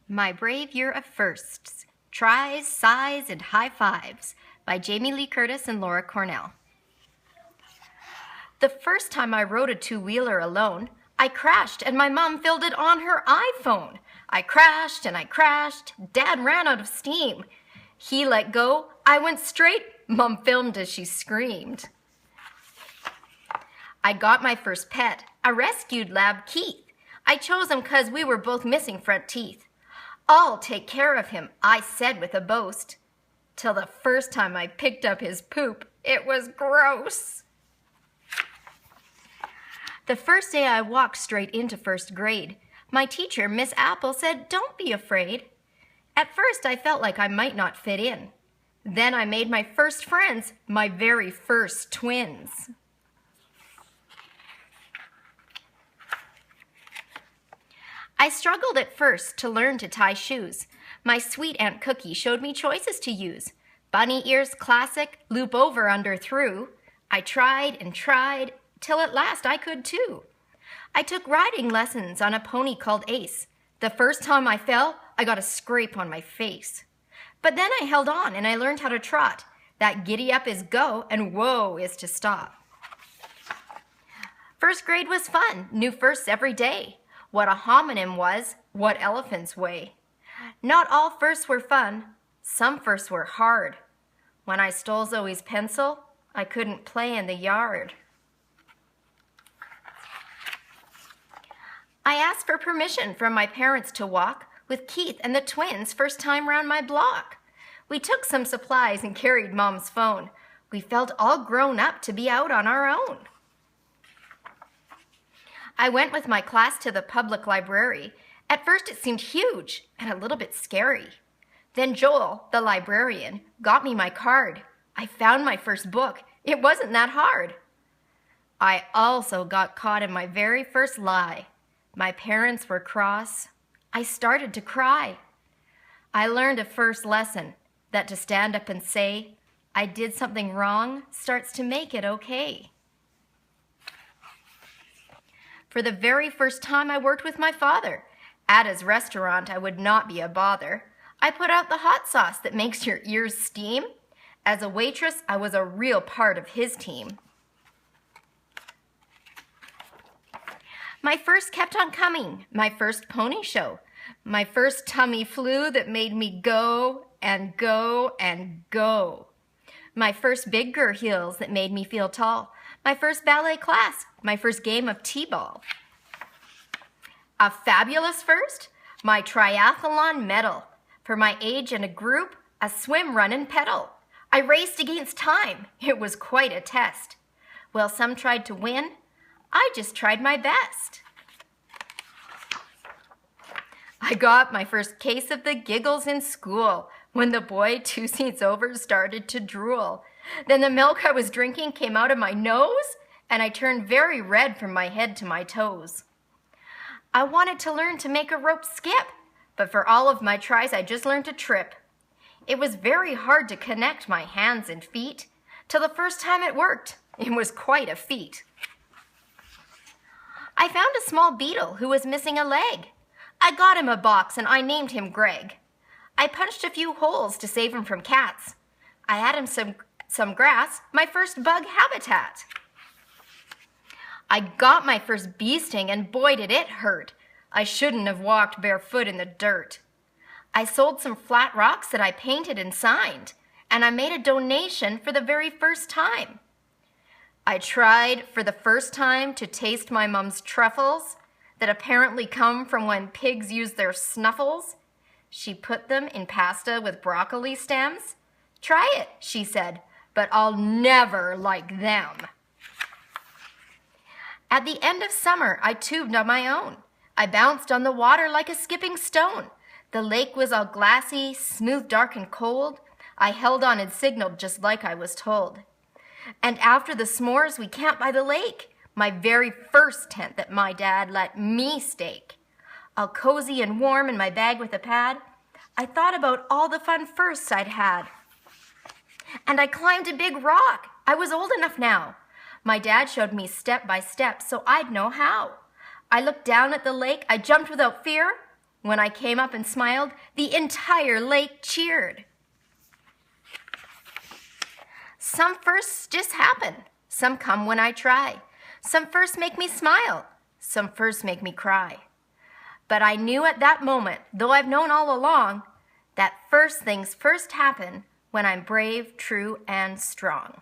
My Brave Year of Firsts, Tries, Sighs, and High Fives by Jamie Lee Curtis and Laura Cornell. The first time I rode a two-wheeler alone, I crashed and my mom filmed it on her iPhone. I crashed and I crashed. Dad ran out of steam. He let go. I went straight. Mom filmed as she screamed. I got my first pet, a rescued lab, Keith. I chose him 'cause we were both missing front teeth. I'll take care of him, I said with a boast. Till the first time I picked up his poop, it was gross. The first day I walked straight into first grade, my teacher, Miss Apple, said, "Don't be afraid." At first, I felt like I might not fit in. Then I made my first friends, my very first twins. I struggled at first to learn to tie shoes. My sweet Aunt Cookie showed me choices to use. Bunny ears, classic, loop over, under, through. I tried and tried, till at last I could too. I took riding lessons on a pony called Ace. The first time I fell, I got a scrape on my face. But then I held on and I learned how to trot. That giddy up is go and whoa is to stop. First grade was fun, new firsts every day. What a homonym was, what elephants weigh. Not all firsts were fun, some firsts were hard. When I stole Zoe's pencil, I couldn't play in the yard. I asked for permission from my parents to walk with Keith and the twins first time round my block. We took some supplies and carried Mom's phone. We felt all grown up to be out on our own. I went with my class to the public library. At first it seemed huge and a little bit scary. Then Joel, the librarian, got me my card. I found my first book. It wasn't that hard. I also got caught in my very first lie. My parents were cross. I started to cry. I learned a first lesson, that to stand up and say, I did something wrong, starts to make it okay. For the very first time, I worked with my father. At his restaurant, I would not be a bother. I put out the hot sauce that makes your ears steam. As a waitress, I was a real part of his team. My first kept on coming, my first pony show, my first tummy flu that made me go and go and go. My first big girl heels that made me feel tall. My first ballet class, my first game of t-ball. A fabulous first, my triathlon medal. For my age and a group, a swim, run, and pedal. I raced against time. It was quite a test. Well, some tried to win. I just tried my best. I got my first case of the giggles in school when the boy 2 seats over started to drool. Then the milk I was drinking came out of my nose, and I turned very red from my head to my toes. I wanted to learn to make a rope skip, but for all of my tries, I just learned to trip. It was very hard to connect my hands and feet. Till the first time it worked, it was quite a feat. I found a small beetle who was missing a leg. I got him a box and I named him Greg. I punched a few holes to save him from cats. I had him some grass, my first bug habitat. I got my first bee sting and boy did it hurt. I shouldn't have walked barefoot in the dirt. I sold some flat rocks that I painted and signed, and I made a donation for the very first time. I tried for the first time to taste my mom's truffles that apparently come from when pigs use their snuffles. She put them in pasta with broccoli stems. Try it, she said, but I'll never like them. At the end of summer, I tubed on my own. I bounced on the water like a skipping stone. The lake was all glassy, smooth, dark, and cold. I held on and signaled just like I was told. And after the s'mores, we camped by the lake, my very first tent that my dad let me stake. All cozy and warm in my bag with a pad, I thought about all the fun firsts I'd had. And I climbed a big rock. I was old enough now. My dad showed me step by step so I'd know how. I looked down at the lake. I jumped without fear. When I came up and smiled, the entire lake cheered. Some firsts just happen. Some come when I try. Some firsts make me smile. Some firsts make me cry. But I knew at that moment, though I've known all along, that first things first happen when I'm brave, true, and strong.